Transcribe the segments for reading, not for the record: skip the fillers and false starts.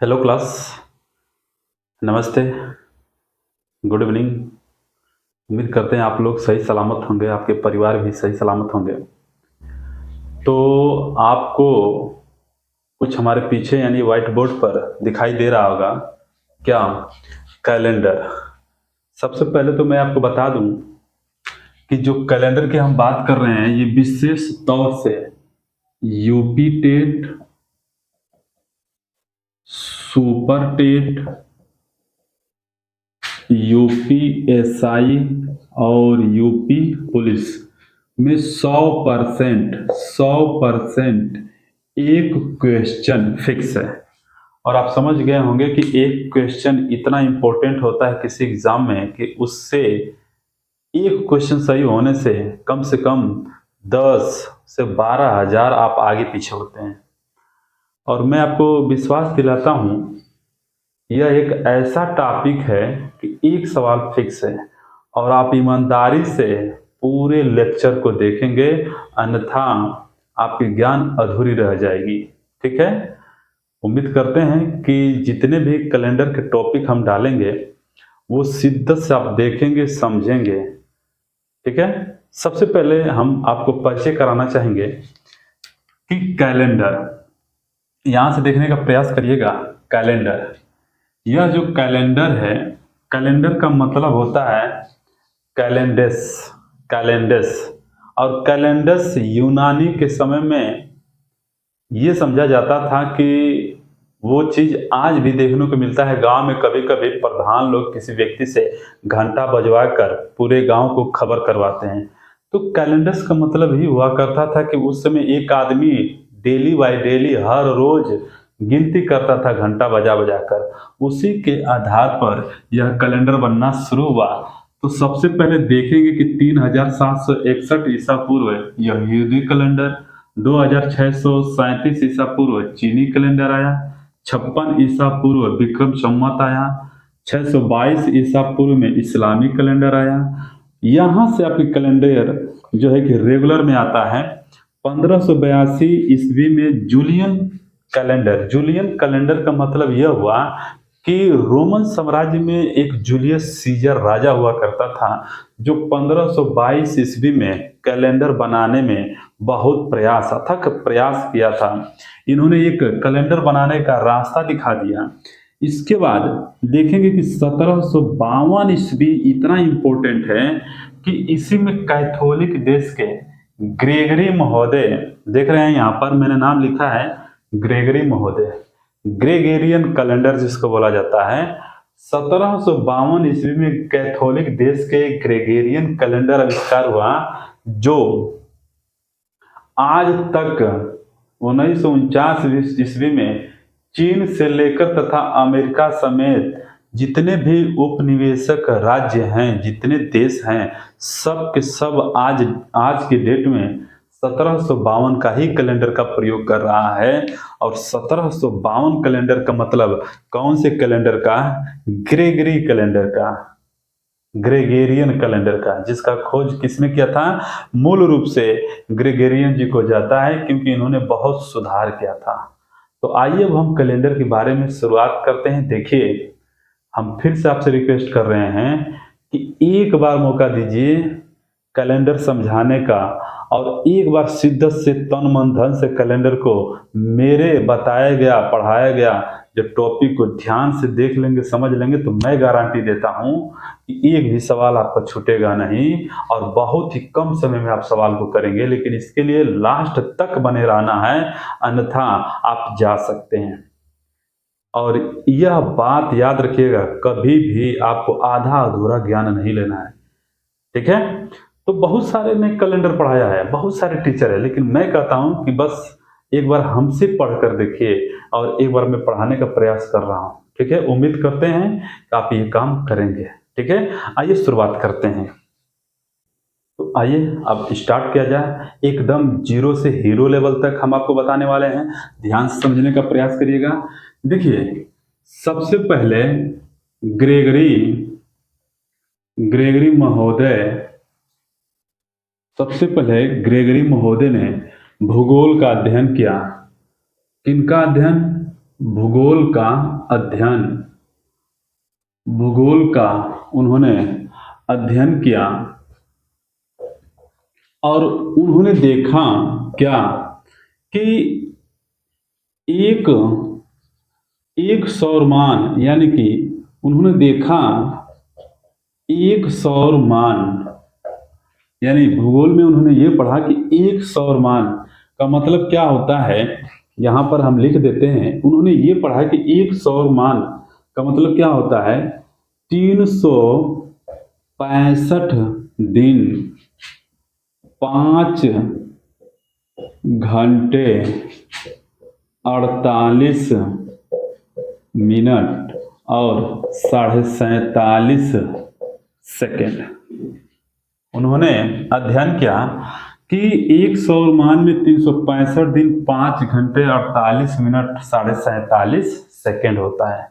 Hello class. नमस्ते। Good evening. उम्मीद करते हैं आप लोग सही सलामत होंगे, आपके परिवार भी सही सलामत होंगे। तो आपको कुछ हमारे पीछे यानी व्हाइट बोर्ड पर दिखाई दे रहा होगा क्या? कैलेंडर। सबसे पहले तो मैं आपको बता दूं कि जो कैलेंडर की हम बात कर रहे हैं ये विशेष तौर से UP TET, super TET, UPSI और यूपी पुलिस में 100% एक क्वेश्चन फिक्स है। और आप समझ गए होंगे कि एक क्वेश्चन इतना इंपॉर्टेंट होता है किसी एग्जाम में कि उससे एक क्वेश्चन सही होने से कम 10 से 12 हज़ार आप आगे पीछे होते हैं। और मैं आपको विश्वास दिलाता हूं, यह एक ऐसा टॉपिक है कि एक सवाल फिक्स है और आप ईमानदारी से पूरे लेक्चर को देखेंगे, अन्यथा आपकी ज्ञान अधूरी रह जाएगी। ठीक है। उम्मीद करते हैं कि जितने भी कैलेंडर के टॉपिक हम डालेंगे वो शिद्दत से आप देखेंगे, समझेंगे। ठीक है। सबसे पहले हम आपको परिचय कराना चाहेंगे कि कैलेंडर, यहां से देखने का प्रयास करिएगा। कैलेंडर, यह जो कैलेंडर है, कैलेंडर का मतलब होता है कैलेंडस। कैलेंडस और कैलेंडस यूनानी के समय में ये समझा जाता था कि वो चीज आज भी देखने को मिलता है। गांव में कभी कभी प्रधान लोग किसी व्यक्ति से घंटा बजवा कर पूरे गांव को खबर करवाते हैं। तो कैलेंडस का मतलब ही हुआ करता था कि उस समय एक आदमी डेली बाय डेली हर रोज गिनती करता था घंटा बजा बजा कर। उसी के आधार पर यह कैलेंडर बनना शुरू हुआ। तो सबसे पहले देखेंगे कि 3761 ईसा पूर्व यह यहूदी कैलेंडर, 2637 ईसा पूर्व चीनी कैलेंडर आया, 56 ईसा पूर्व विक्रम संवत आया, 622 ईसा पूर्व में इस्लामी कैलेंडर आया। यहाँ से आपकी कैलेंडर जो है कि रेगुलर में आता है 1582 ईस्वी में जूलियन कैलेंडर। जूलियन कैलेंडर का मतलब यह हुआ कि रोमन साम्राज्य में एक जूलियस सीजर राजा हुआ करता था जो 1522 ईस्वी में कैलेंडर बनाने में बहुत प्रयास, अथक प्रयास किया था। इन्होंने एक कैलेंडर बनाने का रास्ता दिखा दिया। इसके बाद देखेंगे कि 1752 ईस्वी इतना इंपॉर्टेंट है कि इसी में कैथोलिक देश के ग्रेगरी महोदय, देख रहे हैं यहाँ पर मैंने नाम लिखा है ग्रेगरी महोदय, ग्रेगेरियन कैलेंडर जिसको बोला जाता है। 1752 ईस्वी में कैथोलिक देश के ग्रेगेरियन कैलेंडर आविष्कार हुआ जो आज तक 1949 ईस्वी में चीन से लेकर तथा अमेरिका समेत जितने भी उपनिवेशक राज्य हैं, जितने देश हैं, सब के सब आज के डेट में 1752 का ही कैलेंडर का प्रयोग कर रहा है। और 1752 कैलेंडर का मतलब कौन से कैलेंडर का? ग्रेगरी कैलेंडर का, ग्रेगेरियन कैलेंडर का, जिसका खोज किसने किया था? मूल रूप से ग्रेगेरियन जी को जाता है क्योंकि इन्होंने बहुत सुधार किया था। तो आइए अब हम कैलेंडर के बारे में शुरुआत करते हैं। देखिए, हम फिर से आपसे रिक्वेस्ट कर रहे हैं कि एक बार मौका दीजिए कैलेंडर समझाने का, और एक बार शिद्दत से तन मन धन से कैलेंडर को मेरे बताया गया, पढ़ाया गया जब टॉपिक को ध्यान से देख लेंगे, समझ लेंगे, तो मैं गारंटी देता हूं कि एक भी सवाल आपका छूटेगा नहीं और बहुत ही कम समय में आप सवाल को करेंगे। लेकिन इसके लिए लास्ट तक बने रहना है, अन्यथा आप जा सकते हैं। और यह बात याद रखिएगा, कभी भी आपको आधा अधूरा ज्ञान नहीं लेना है। ठीक है। तो बहुत सारे ने कैलेंडर पढ़ाया है, बहुत सारे टीचर है, लेकिन मैं कहता हूं कि बस एक बार हमसे पढ़कर देखिए और एक बार मैं पढ़ाने का प्रयास कर रहा हूं। ठीक है। उम्मीद करते हैं कि आप ये काम करेंगे। ठीक है। आइए शुरुआत करते हैं। तो आइए अब स्टार्ट किया जाए। एकदम जीरो से हीरो लेवल तक हम आपको बताने वाले हैं, ध्यान से समझने का प्रयास करिएगा। देखिए, सबसे पहले ग्रेगरी महोदय, सबसे पहले ग्रेगरी महोदय ने भूगोल का अध्ययन किया। किनका अध्ययन? भूगोल का अध्ययन, भूगोल का उन्होंने अध्ययन किया और उन्होंने देखा क्या कि एक एक सौरमान, यानी कि उन्होंने देखा एक सौरमान, यानी भूगोल में उन्होंने ये पढ़ा कि एक सौरमान का मतलब क्या होता है। यहां पर हम लिख देते हैं, उन्होंने ये पढ़ा कि एक सौरमान का मतलब क्या होता है। 365 दिन 5 घंटे 48 मिनट और 47.5 सेकेंड। उन्होंने अध्ययन किया कि एक सौरमान में 365 दिन 5 घंटे 48 मिनट 47.5 सेकेंड होता है।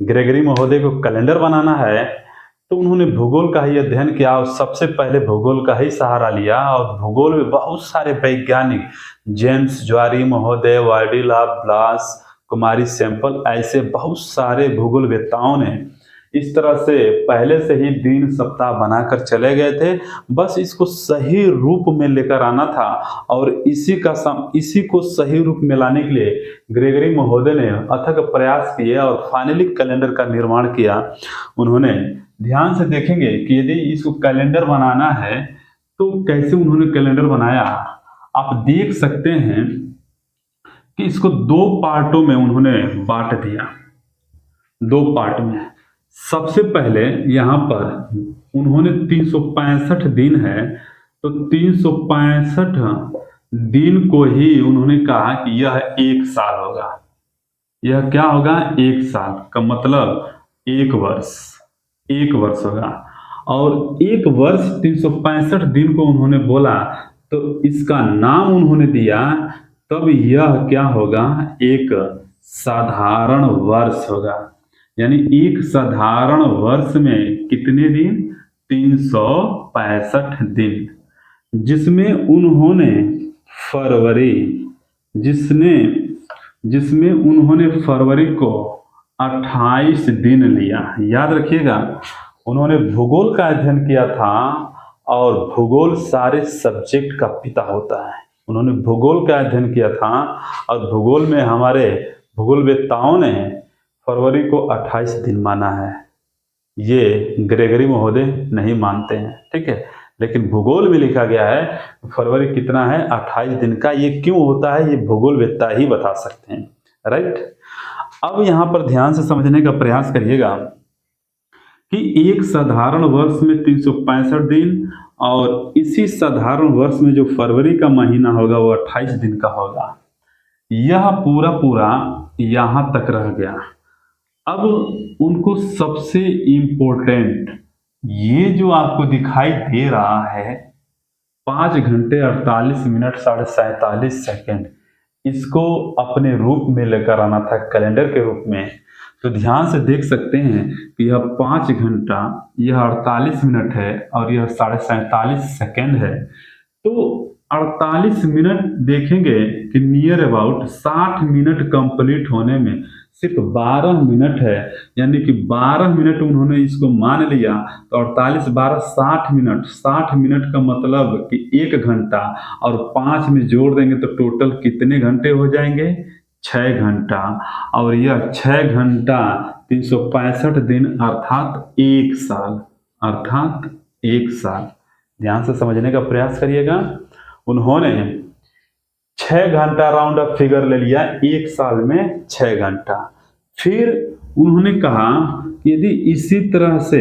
ग्रेगरी महोदय को कैलेंडर बनाना है तो उन्होंने भूगोल का ही अध्ययन किया और सबसे पहले भूगोल का ही सहारा लिया। और भूगोल में बहुत सारे वैज्ञानिक, जेम्स ज्वारी महोदय, वार्डिला ब्लास, कुमारी सैंपल, ऐसे बहुत सारे भूगोलवेत्ताओं ने इस तरह से पहले से ही दिन सप्ताह बनाकर चले गए थे। बस इसको सही रूप में लेकर आना था और इसी को सही रूप में लाने के लिए ग्रेगरी महोदय ने अथक प्रयास किए और फाइनली कैलेंडर का निर्माण किया। उन्होंने ध्यान से देखेंगे कि यदि इसको कैलेंडर बनाना है तो कैसे उन्होंने कैलेंडर बनाया, आप देख सकते हैं कि इसको 2 पार्टों में उन्होंने बांट दिया। 2 पार्ट में सबसे पहले यहां पर उन्होंने 365 दिन है तो 365 दिन को ही उन्होंने कहा कि यह 1 साल होगा। यह क्या होगा, 1 साल का मतलब 1 वर्ष, 1 वर्ष होगा। और 1 वर्ष 365 दिन को उन्होंने बोला तो इसका नाम उन्होंने दिया, तब यह क्या होगा, एक साधारण वर्ष होगा। यानी एक साधारण वर्ष में कितने दिन, 365 दिन, जिसमें उन्होंने फरवरी को 28 दिन लिया। याद रखिएगा, उन्होंने भूगोल का अध्ययन किया था और भूगोल सारे सब्जेक्ट का पिता होता है। उन्होंने भूगोल का अध्ययन किया था और भूगोल में हमारे भूगोलवेत्ताओं ने फरवरी को 28 दिन माना है। ये ग्रेगरी महोदय नहीं मानते हैं, ठीक है, लेकिन भूगोल में लिखा गया है फरवरी कितना है, 28 दिन का। ये क्यों होता है, ये भूगोलवेत्ता ही बता सकते हैं, राइट। अब यहाँ पर ध्यान से समझने का प्रयास करिएगा कि एक साधारण वर्ष में 365 दिन और इसी साधारण वर्ष में जो फरवरी का महीना होगा वो 28 दिन का होगा। यह पूरा यहाँ तक रह गया। अब उनको सबसे इम्पोर्टेंट ये जो आपको दिखाई दे रहा है 5 घंटे 48 मिनट 47.5 सेकेंड, इसको अपने रूप में लेकर आना था कैलेंडर के रूप में। तो ध्यान से देख सकते हैं कि यह 5 घंटा, यह 48 मिनट है और यह 47.5 सेकेंड है। तो 48 मिनट देखेंगे कि नियर अबाउट 60 मिनट कंप्लीट होने में सिर्फ 12 मिनट है, यानी कि 12 मिनट उन्होंने इसको मान लिया। तो 48 12 60 मिनट, 60 मिनट का मतलब कि 1 घंटा और 5 में जोड़ देंगे तो टोटल कितने घंटे हो जाएंगे, 6 घंटा। और यह 6 घंटा 365 दिन अर्थात 1 साल, अर्थात 1 साल। ध्यान से समझने का प्रयास करिएगा। उन्होंने 6 घंटा राउंड अप फिगर ले लिया, 1 साल में 6 घंटा। फिर उन्होंने कहा यदि इसी तरह से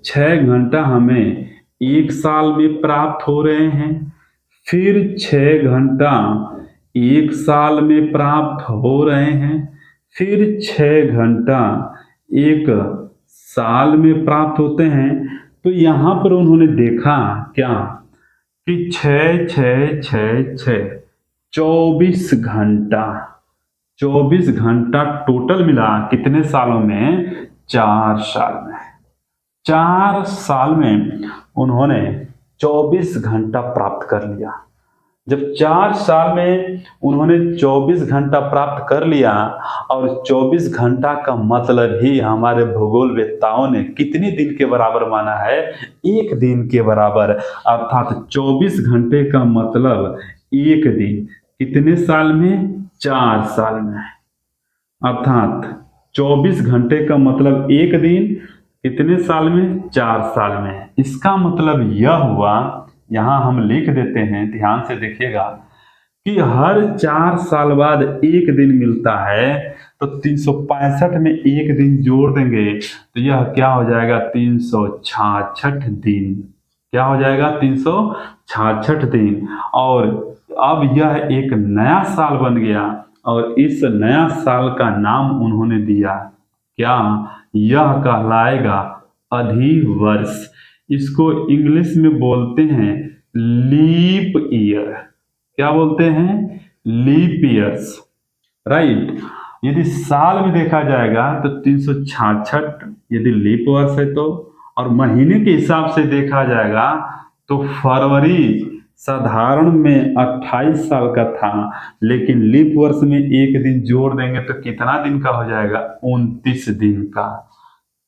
6 घंटा हमें 1 साल में प्राप्त हो रहे हैं, फिर 6 घंटा 1 साल में प्राप्त हो रहे हैं, फिर 6 घंटा 1 साल में प्राप्त होते हैं, तो यहाँ पर उन्होंने देखा क्या कि 6 6 6 6 24 घंटा, 24 घंटा टोटल मिला कितने सालों में, 4 साल में। 4 साल में उन्होंने 24 घंटा प्राप्त कर लिया। जब 4 साल में उन्होंने 24 घंटा प्राप्त कर लिया, और 24 घंटा का मतलब ही हमारे भूगोल वेत्ताओं ने कितने दिन के बराबर माना है? 1 दिन के बराबर। अर्थात 24 घंटे का मतलब 1 दिन। कितने साल में? 4 साल में। अर्थात 24 घंटे का मतलब 1 दिन, कितने साल में? 4 साल में। इसका मतलब यह हुआ, यहां हम लिख देते हैं, ध्यान से देखिएगा, कि हर 4 साल बाद 1 दिन मिलता है, तो 365 में 1 दिन जोड़ देंगे तो यह क्या हो जाएगा? 366 दिन। क्या हो जाएगा? 366 दिन। और अब यह एक नया साल बन गया, और इस नया साल का नाम उन्होंने दिया क्या? यह कहलाएगा अधिवर्ष। इसको इंग्लिश में बोलते हैं लीप ईयर। क्या बोलते हैं? Leap years, right. यदि साल में देखा जाएगा तो 366 यदि लीप वर्ष है तो, और महीने के हिसाब से देखा जाएगा तो फरवरी साधारण में 28 साल का था, लेकिन लीप वर्ष में 1 दिन जोड़ देंगे तो कितना दिन का हो जाएगा? 29 दिन का।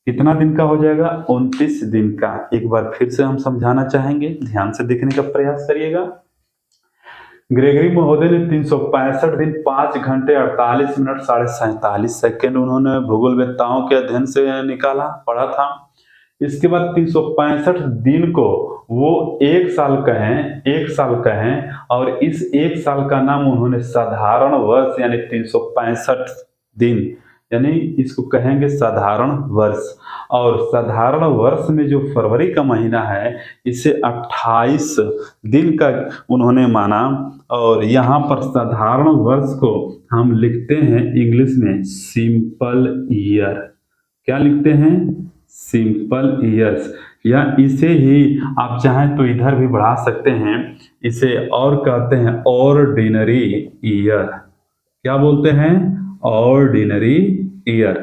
कितना दिन का हो जाएगा? 29 दिन का। एक बार फिर से हम समझाना चाहेंगे, ध्यान से देखने का प्रयास करिएगा। ग्रेगरी महोदय ने 365 दिन 5 घंटे 48 मिनट 47 सेकंड उन्होंने भूगोल वेत्ताओं के अध्ययन से निकाला, पढ़ा था। इसके बाद 365 दिन को वो 1 साल कहें, और इस 1 साल का नाम उन्होंने साधारण वर्ष यानी 365 दिन, यानी इसको कहेंगे साधारण वर्ष। और साधारण वर्ष में जो फरवरी का महीना है, इसे 28 दिन का उन्होंने माना। और यहाँ पर साधारण वर्ष को हम लिखते हैं इंग्लिश में सिंपल ईयर। क्या लिखते हैं? Simple years. या इसे ही आप चाहें तो इधर भी बढ़ा सकते हैं, इसे और कहते हैं ऑर्डिनरी ईयर। क्या बोलते हैं? Ordinary year.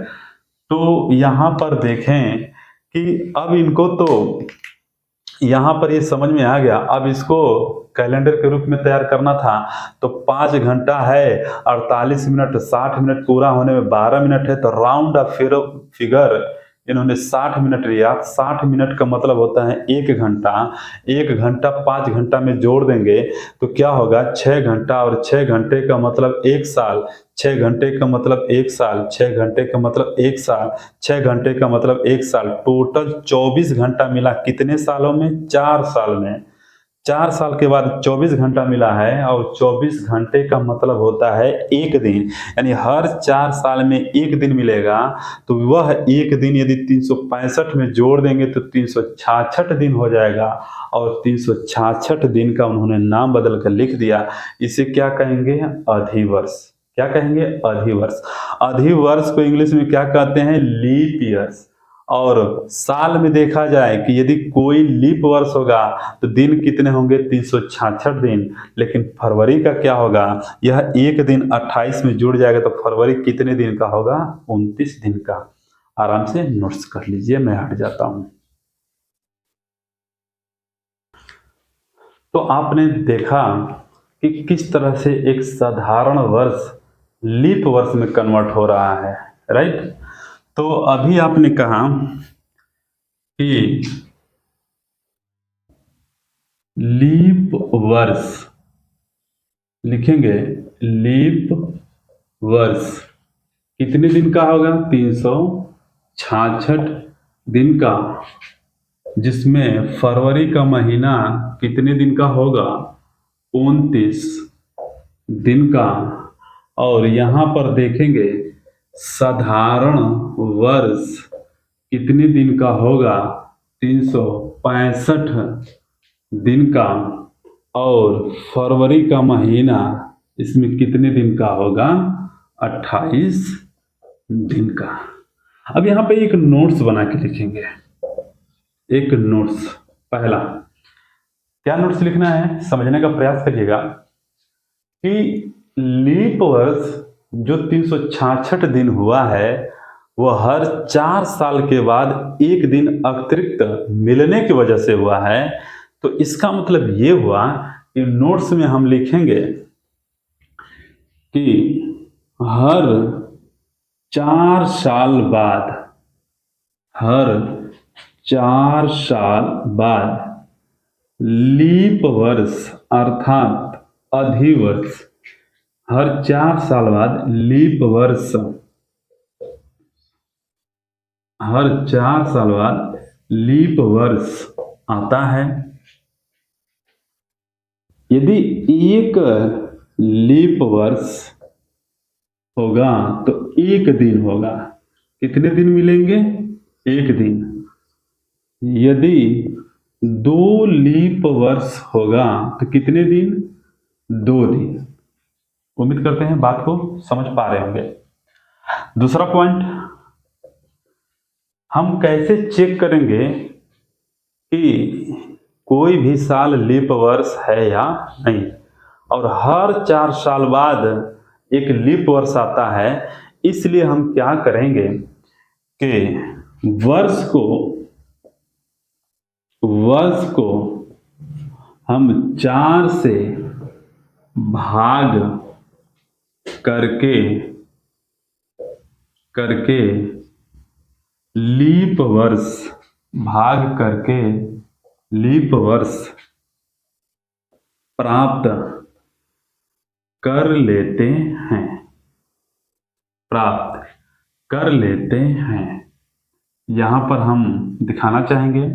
तो यहाँ पर देखें कि अब इनको तो यहाँ पर ये समझ में आ गया। अब इसको कैलेंडर के रूप में तैयार करना था, तो 5 घंटा है 48 मिनट, 60 मिनट पूरा होने में 12 मिनट है, तो राउंड ऑफ फिगर इन्होंने 60 मिनट लिया। 60 मिनट का मतलब होता है 1 घंटा। 1 घंटा 5 घंटा में जोड़ देंगे तो क्या होगा? 6 घंटा, और 6 घंटे का मतलब 1 साल। 6 घंटे का मतलब 1 साल, 6 घंटे का मतलब 1 साल, 6 घंटे का मतलब 1 साल। टोटल 24 घंटा मिला। कितने सालों में? 4 साल में। 4 साल के बाद 24 घंटा मिला है, और 24 घंटे का मतलब होता है 1 दिन। यानी हर 4 साल में 1 दिन मिलेगा, तो वह 1 दिन यदि 365 में जोड़ देंगे तो 366 दिन हो जाएगा। और 366 दिन का उन्होंने नाम बदल कर लिख दिया। इसे क्या कहेंगे? अधिवर्ष। क्या कहेंगे? अधिवर्ष। अधिवर्ष को इंग्लिश में क्या कहते हैं? Leap years. और साल में देखा जाए कि यदि कोई लीप वर्ष होगा तो दिन कितने होंगे? 366 दिन। लेकिन फरवरी का क्या होगा? यह 1 दिन 28 में जुड़ जाएगा, तो फरवरी कितने दिन का होगा? 29 दिन का। आराम से नोट्स कर लीजिए, मैं हट जाता हूं। तो आपने देखा कि किस तरह से एक साधारण वर्ष लीप वर्ष में कन्वर्ट हो रहा है, राइट। तो अभी आपने कहा कि लीप वर्ष लिखेंगे। लीप वर्ष कितने दिन का होगा? 366 दिन का, जिसमें फरवरी का महीना कितने दिन का होगा? 29 दिन का। और यहाँ पर देखेंगे साधारण वर्ष कितने दिन का होगा? 365 दिन का। और फरवरी का महीना इसमें कितने दिन का होगा? 28 दिन का। अब यहाँ पे एक नोट्स बना के लिखेंगे। एक नोट्स, पहला क्या नोट्स लिखना है, समझने का प्रयास करिएगा कि लीप वर्ष जो 366 दिन हुआ है, वह हर 4 साल के बाद 1 दिन अतिरिक्त मिलने की वजह से हुआ है। तो इसका मतलब ये हुआ कि नोट्स में हम लिखेंगे कि हर 4 साल बाद लीप वर्ष अर्थात अधिवर्ष, हर 4 साल बाद लीप वर्ष, हर 4 साल बाद लीप वर्ष आता है। यदि एक लीप वर्ष होगा तो एक दिन होगा। कितने दिन मिलेंगे? एक दिन। यदि 2 लीप वर्ष होगा तो कितने दिन? 2 दिन। उम्मीद करते हैं बात को समझ पा रहे होंगे। दूसरा पॉइंट, हम कैसे चेक करेंगे कि कोई भी साल लीप वर्ष है या नहीं, और हर 4 साल बाद एक लीप वर्ष आता है। इसलिए हम क्या करेंगे कि वर्ष को हम 4 से भाग करके लीप वर्ष प्राप्त कर लेते हैं। यहां पर हम दिखाना चाहेंगे,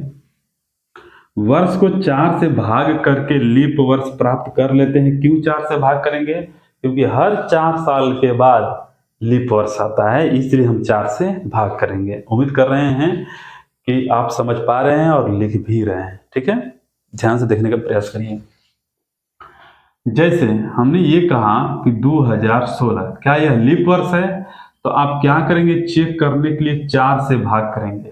वर्ष को 4 से भाग करके लीप वर्ष प्राप्त कर लेते हैं। क्यों 4 से भाग करेंगे? क्योंकि हर 4 साल के बाद लीप वर्ष आता है, इसलिए हम 4 से भाग करेंगे। उम्मीद कर रहे हैं कि आप समझ पा रहे हैं और लिख भी रहे हैं। ठीक है, ध्यान से देखने का प्रयास करिए। जैसे हमने ये कहा कि 2016, क्या यह लीप वर्ष है? तो आप क्या करेंगे? चेक करने के लिए 4 से भाग करेंगे।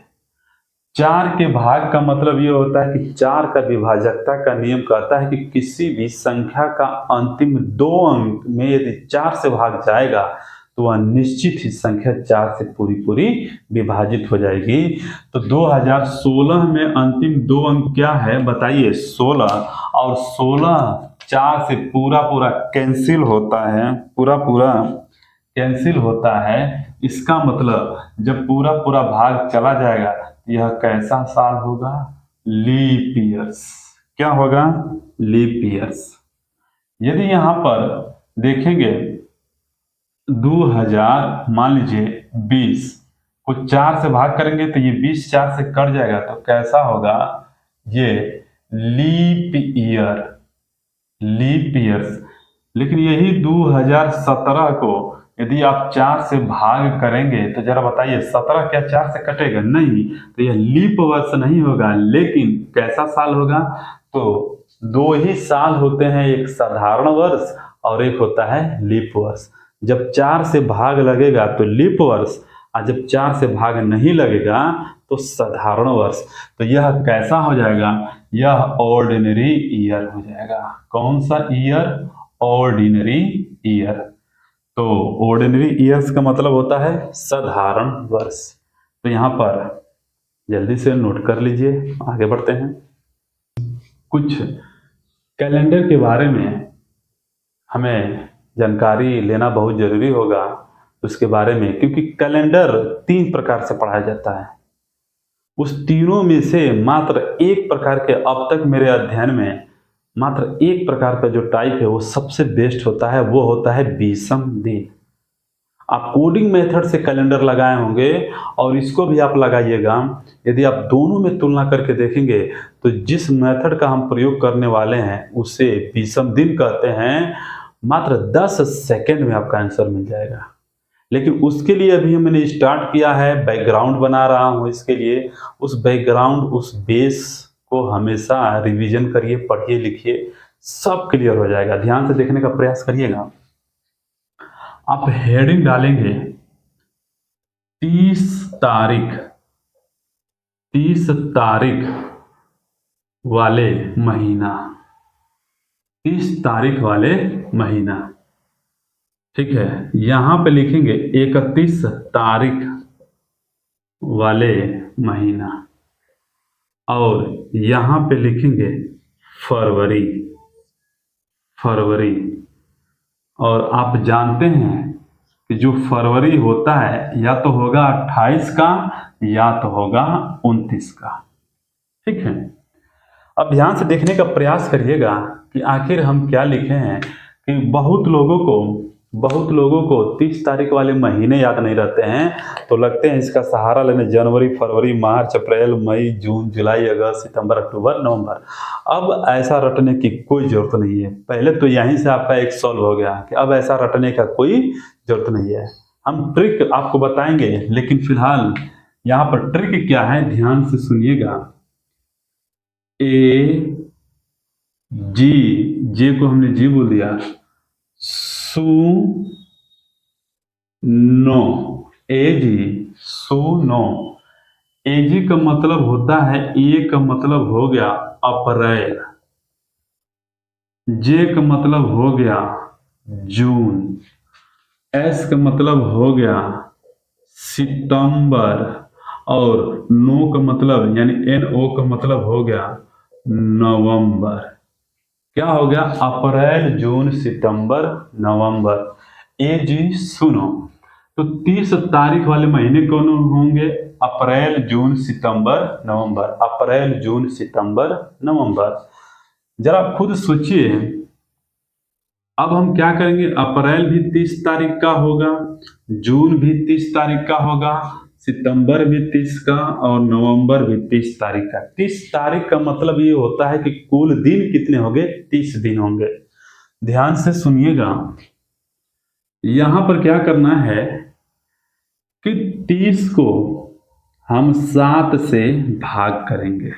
4 के भाग का मतलब ये होता है कि 4 का विभाजकता का नियम कहता है कि किसी भी संख्या का अंतिम 2 अंक में यदि 4 से भाग जाएगा तो वह निश्चित ही संख्या 4 से पूरी विभाजित हो जाएगी। तो 2016 में अंतिम 2 अंक क्या है बताइए? 16, और 16 4 से पूरा कैंसिल होता है, पूरा कैंसिल होता है। इसका मतलब जब पूरा भाग चला जाएगा, यह कैसा साल होगा? Leap years. क्या होगा? Leap years. यदि यहां पर देखेंगे 2000 मान लीजिए 20 को 4 से भाग करेंगे तो ये 20 4 से कट जाएगा, तो कैसा होगा? ये लीप ईयर्स। लेकिन यही 2017 को यदि आप 4 से भाग करेंगे तो जरा बताइए, 17 क्या 4 से कटेगा? नहीं, तो यह लीप वर्ष नहीं होगा। लेकिन कैसा साल होगा? तो 2 ही साल होते हैं, एक साधारण वर्ष और एक होता है लीप वर्ष। जब 4 से भाग लगेगा तो लीप वर्ष, और जब 4 से भाग नहीं लगेगा तो साधारण वर्ष। तो यह कैसा हो जाएगा? यह ऑर्डिनरी ईयर हो जाएगा। कौन सा ईयर? Ordinary year. तो ऑर्डिनरी ईयर्स का मतलब होता है साधारण वर्ष। तो यहाँ पर जल्दी से नोट कर लीजिए, आगे बढ़ते हैं। कुछ कैलेंडर के बारे में हमें जानकारी लेना बहुत जरूरी होगा उसके बारे में, क्योंकि कैलेंडर 3 प्रकार से पढ़ाया जाता है। उस तीनों में से मात्र एक प्रकार के, अब तक मेरे अध्ययन में मात्र एक प्रकार का जो टाइप है वो सबसे बेस्ट होता है, वो होता है विषम दिन। आप कोडिंग मेथड से कैलेंडर लगाए होंगे और इसको भी आप लगाइएगा। यदि आप दोनों में तुलना करके देखेंगे तो जिस मेथड का हम प्रयोग करने वाले हैं उसे विषम दिन कहते हैं। मात्र 10 सेकेंड में आपका आंसर मिल जाएगा। लेकिन उसके लिए अभी मैंने स्टार्ट किया है, बैकग्राउंड बना रहा हूं। इसके लिए उस बैकग्राउंड, उस बेस को हमेशा रिवीजन करिए, पढ़िए, लिखिए, सब क्लियर हो जाएगा। ध्यान से देखने का प्रयास करिएगा। आप हेडिंग डालेंगे 30 तारीख वाले महीना, 30 तारीख वाले महीना, ठीक है। यहां पे लिखेंगे 31 तारीख वाले महीना, और यहां पे लिखेंगे फरवरी, फरवरी। और आप जानते हैं कि जो फरवरी होता है या तो होगा 28 का या तो होगा 29 का। ठीक है, अब ध्यान से देखने का प्रयास करिएगा कि आखिर हम क्या लिखे हैं। कि बहुत लोगों को 30 तारीख वाले महीने याद नहीं रहते हैं, तो लगते हैं इसका सहारा लेने जनवरी, फरवरी, मार्च, अप्रैल, मई, जून, जुलाई, अगस्त, सितंबर, अक्टूबर, नवंबर। अब ऐसा रटने की कोई जरूरत नहीं है। पहले तो यहीं से आपका एक सॉल्व हो गया कि अब ऐसा रटने का कोई जरूरत नहीं है। हम ट्रिक आपको बताएंगे, लेकिन फिलहाल यहाँ पर ट्रिक क्या है ध्यान से सुनिएगा। जे को हमने जी बोल दिया। सुनो, सुनो। एजी का मतलब होता है, ए का मतलब हो गया अप्रैल, जे का मतलब हो गया जून, एस का मतलब हो गया सितंबर, और नो का मतलब यानी NO का मतलब हो गया नवंबर। क्या हो गया? अप्रैल, जून, सितंबर, नवंबर। जी सुनो, तो 30 तारीख वाले महीने कौन होंगे? अप्रैल, जून, सितंबर, नवंबर। अप्रैल, जून, सितंबर, नवंबर। जरा खुद सोचिए। अब हम क्या करेंगे? अप्रैल भी 30 तारीख का होगा, जून भी 30 तारीख का होगा, सितंबर भी 30 का, और नवंबर भी 30 तारीख का। 30 तारीख का मतलब ये होता है कि कुल दिन कितने होंगे? 30 दिन होंगे। ध्यान से सुनिएगा, यहां पर क्या करना है कि 30 को हम 7 से भाग करेंगे।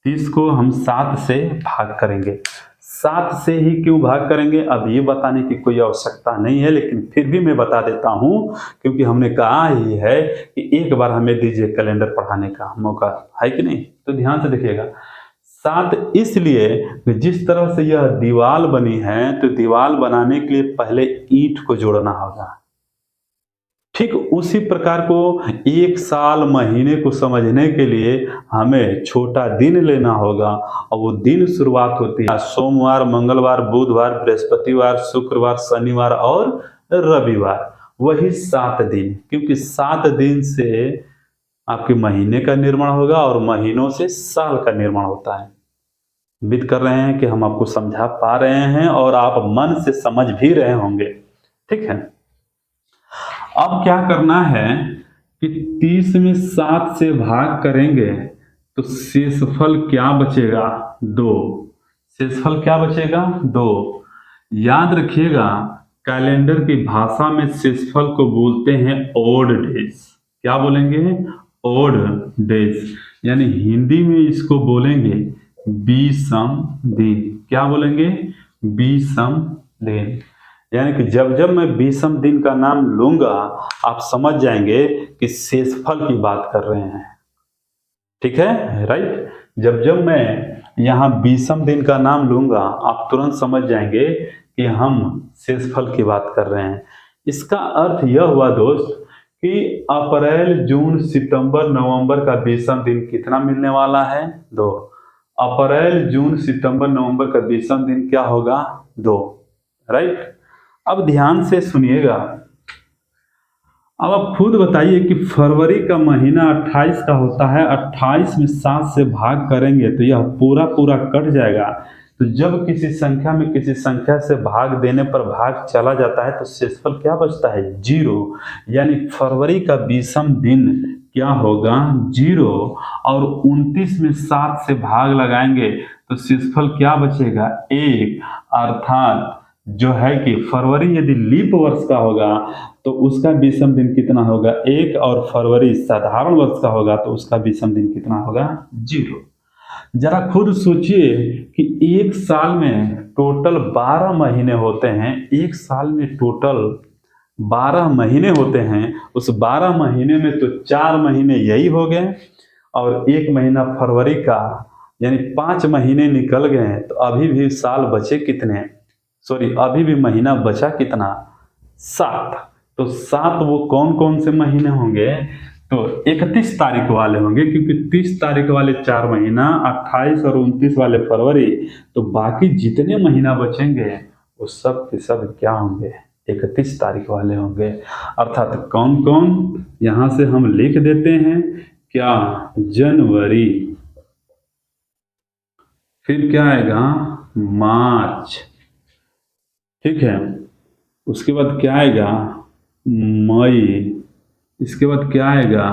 30 को हम 7 से भाग करेंगे। 7 से ही क्यों भाग करेंगे अब ये बताने की कोई आवश्यकता नहीं है, लेकिन फिर भी मैं बता देता हूं, क्योंकि हमने कहा ही है कि एक बार हमें दीजिए कैलेंडर पढ़ाने का मौका, है कि नहीं? तो ध्यान से देखिएगा। 7 इसलिए कि जिस तरह से यह दीवार बनी है, तो दीवार बनाने के लिए पहले ईंट को जोड़ना होगा। ठीक उसी प्रकार को एक साल महीने को समझने के लिए हमें छोटा दिन लेना होगा, और वो दिन शुरुआत होती है सोमवार, मंगलवार, बुधवार, बृहस्पतिवार, शुक्रवार, शनिवार और रविवार। वही 7 दिन, क्योंकि 7 दिन से आपके महीने का निर्माण होगा और महीनों से साल का निर्माण होता है। उम्मीद कर रहे हैं कि हम आपको समझा पा रहे हैं और आप मन से समझ भी रहे होंगे। ठीक है, अब क्या करना है कि 30 में 7 से भाग करेंगे तो शेषफल क्या बचेगा? 2। शेषफल क्या बचेगा? 2। याद रखिएगा, कैलेंडर की भाषा में शेषफल को बोलते हैं ओड डेज। क्या बोलेंगे? Odd days. यानी हिंदी में इसको बोलेंगे विषम दिन। क्या बोलेंगे? विषम दिन। यानी कि जब जब मैं विषम दिन का नाम लूंगा, आप समझ जाएंगे कि शेषफल की बात कर रहे हैं। ठीक है, राइट? जब जब मैं यहाँ विषम दिन का नाम लूंगा, आप तुरंत समझ जाएंगे कि हम शेषफल की बात कर रहे हैं। इसका अर्थ यह हुआ दोस्त कि अप्रैल, जून, सितंबर, नवंबर का विषम दिन कितना मिलने वाला है? 2। अप्रैल, जून, सितंबर, नवंबर का विषम दिन क्या होगा? 2। राइट? अब ध्यान से सुनिएगा। अब आप खुद बताइए कि फरवरी का महीना 28 का होता है। 28 में 7 से भाग करेंगे तो यह पूरा पूरा कट जाएगा। तो जब किसी संख्या में किसी संख्या से भाग देने पर भाग चला जाता है तो शेषफल क्या बचता है? 0। यानी फरवरी का विषम दिन क्या होगा? 0। और 29 में 7 से भाग लगाएंगे तो शेषफल क्या बचेगा? 1। अर्थात जो है कि फरवरी यदि लीप वर्ष का होगा तो उसका विषम दिन कितना होगा? 1। और फरवरी साधारण वर्ष का होगा तो उसका विषम दिन कितना होगा? 0। जरा खुद सोचिए कि एक साल में टोटल 12 महीने होते हैं। एक साल में टोटल 12 महीने होते हैं। उस 12 महीने में तो 4 महीने यही हो गए और 1 महीना फरवरी का, यानी 5 महीने निकल गए। तो अभी भी साल बचे कितने? अभी भी महीना बचा कितना? 7। तो 7 वो कौन कौन से महीने होंगे? तो 31 तारीख वाले होंगे, क्योंकि 30 तारीख वाले 4 महीना, 28 और 29 वाले फरवरी, तो बाकी जितने महीना बचेंगे वो सब के सब क्या होंगे, 31 तारीख वाले होंगे। अर्थात कौन कौन, यहां से हम लिख देते हैं क्या, जनवरी, फिर क्या आएगा मार्च, ठीक है, उसके बाद क्या आएगा मई, इसके बाद क्या आएगा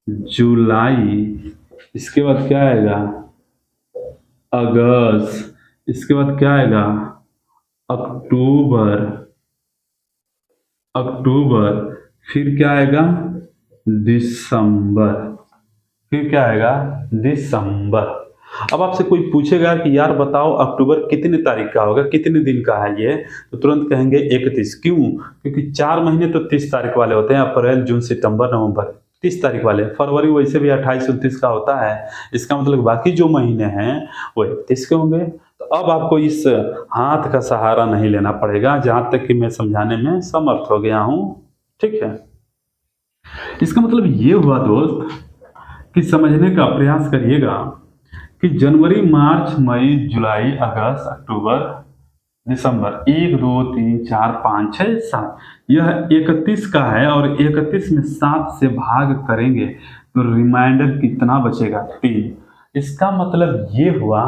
जुलाई, इसके बाद क्या आएगा अगस्त, इसके बाद क्या आएगा अक्टूबर, फिर क्या आएगा दिसंबर, फिर क्या आएगा दिसंबर। अब आपसे कोई पूछेगा कि यार बताओ अक्टूबर कितने तारीख का होगा, कितने दिन का है ये, तो तुरंत कहेंगे 31। क्यों? क्योंकि 4 महीने तो 30 तारीख वाले होते हैं, अप्रैल जून सितंबर नवंबर 30 तारीख वाले। फरवरी वैसे भी 28-29 का होता है, इसका मतलब बाकी जो महीने हैं वो 31 के होंगे। तो अब आपको इस हाथ का सहारा नहीं लेना पड़ेगा, जहां तक कि मैं समझाने में समर्थ हो गया हूं, ठीक है। इसका मतलब ये हुआ दोस्त कि समझने का प्रयास करिएगा कि जनवरी, मार्च, मई, जुलाई, अगस्त, अक्टूबर, दिसंबर, 1 2 3 4 5 6 7, यह 31 का है और 31 में 7 से भाग करेंगे तो रिमाइंडर कितना बचेगा 3। इसका मतलब ये हुआ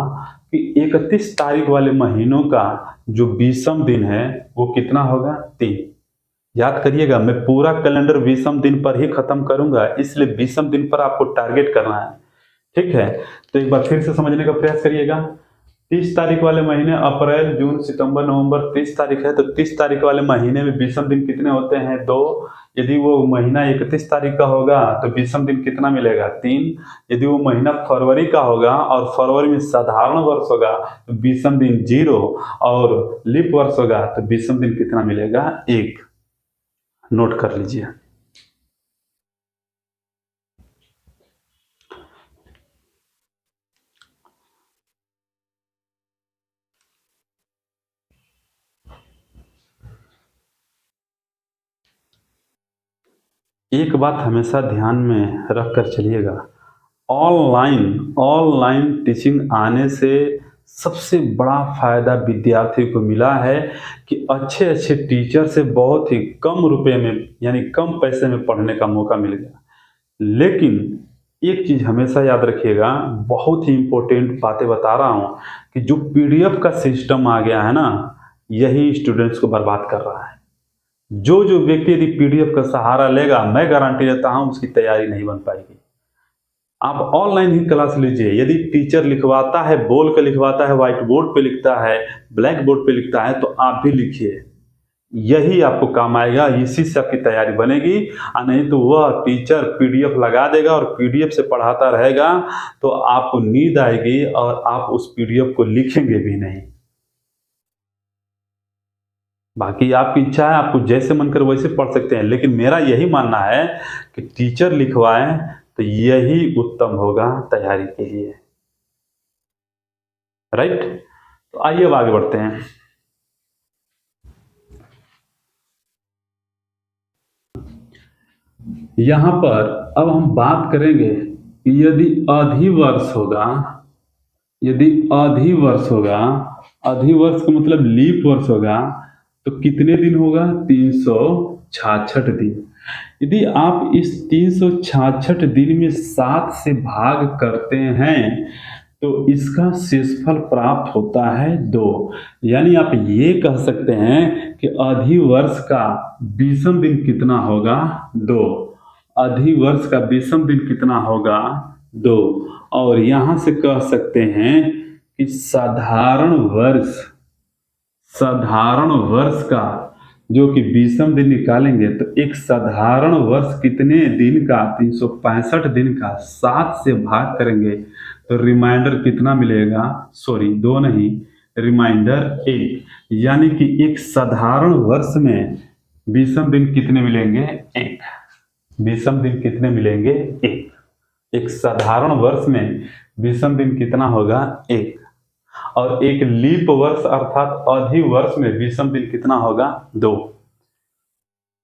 कि 31 तारीख वाले महीनों का जो 20वां दिन है वो कितना होगा 3। याद करिएगा, मैं पूरा कैलेंडर 20वां दिन पर ही खत्म करूंगा, इसलिए 20वां दिन पर आपको टारगेट करना है, ठीक है। तो एक बार फिर से समझने का प्रयास करिएगा। 30 तारीख वाले महीने अप्रैल जून सितंबर नवंबर 30 तारीख है, तो 30 तारीख वाले महीने में 20वां दिन कितने होते हैं 2। यदि वो महीना 31 तारीख का होगा तो 20वां दिन कितना मिलेगा 3। यदि वो महीना फरवरी का होगा और फरवरी में साधारण वर्ष होगा तो 20वां दिन 0 और लीप वर्ष होगा तो 20वां दिन कितना मिलेगा 1। नोट कर लीजिए। एक बात हमेशा ध्यान में रख कर चलिएगा, ऑनलाइन टीचिंग आने से सबसे बड़ा फायदा विद्यार्थी को मिला है कि अच्छे टीचर से बहुत ही कम रुपए में यानी कम पैसे में पढ़ने का मौका मिल गया। लेकिन एक चीज हमेशा याद रखिएगा, बहुत ही इंपॉर्टेंट बातें बता रहा हूं कि जो पीडीएफ का सिस्टम आ गया है ना, यही स्टूडेंट्स को बर्बाद कर रहा है। जो व्यक्ति यदि पीडीएफ का सहारा लेगा, मैं गारंटी देता हूं उसकी तैयारी नहीं बन पाएगी। आप ऑनलाइन ही क्लास लीजिए, यदि टीचर लिखवाता है, बोल के लिखवाता है, व्हाइट बोर्ड पे लिखता है, ब्लैक बोर्ड पे लिखता है, तो आप भी लिखिए, यही आपको काम आएगा, इसी से आपकी तैयारी बनेगी। और नहीं तो वह टीचर पीडीएफ लगा देगा और पीडीएफ से पढ़ाता रहेगा तो आपको नींद आएगी और आप उस पीडीएफ को लिखेंगे भी नहीं। बाकी आपकी इच्छा है, आपको जैसे मन कर वैसे पढ़ सकते हैं, लेकिन मेरा यही मानना है कि टीचर लिखवाएं तो यही उत्तम होगा तैयारी के लिए, राइट। तो आइए अब आगे बढ़ते हैं। यहां पर अब हम बात करेंगे कि यदि अधिवर्ष होगा, अधिवर्ष का मतलब लीप वर्ष होगा तो कितने दिन होगा 366 दिन। यदि आप इस 366 दिन में 7 से भाग करते हैं तो इसका शेषफल प्राप्त होता है 2। यानी आप ये कह सकते हैं कि अधिवर्ष का 20वां दिन कितना होगा 2। अधिवर्ष का 20वां दिन कितना होगा 2। और यहां से कह सकते हैं कि साधारण वर्ष का जो कि 20वां दिन निकालेंगे तो एक साधारण वर्ष कितने दिन का 365 दिन का 7 से भाग करेंगे तो रिमाइंडर कितना मिलेगा, सॉरी 2 नहीं, रिमाइंडर 1। यानी कि एक साधारण वर्ष में 20वां दिन कितने मिलेंगे 1। 20वां दिन कितने मिलेंगे 1। एक साधारण वर्ष में 20वां दिन कितना होगा 1। और एक लीप वर्ष अर्थात अधिवर्ष में 20वां दिन कितना होगा 2।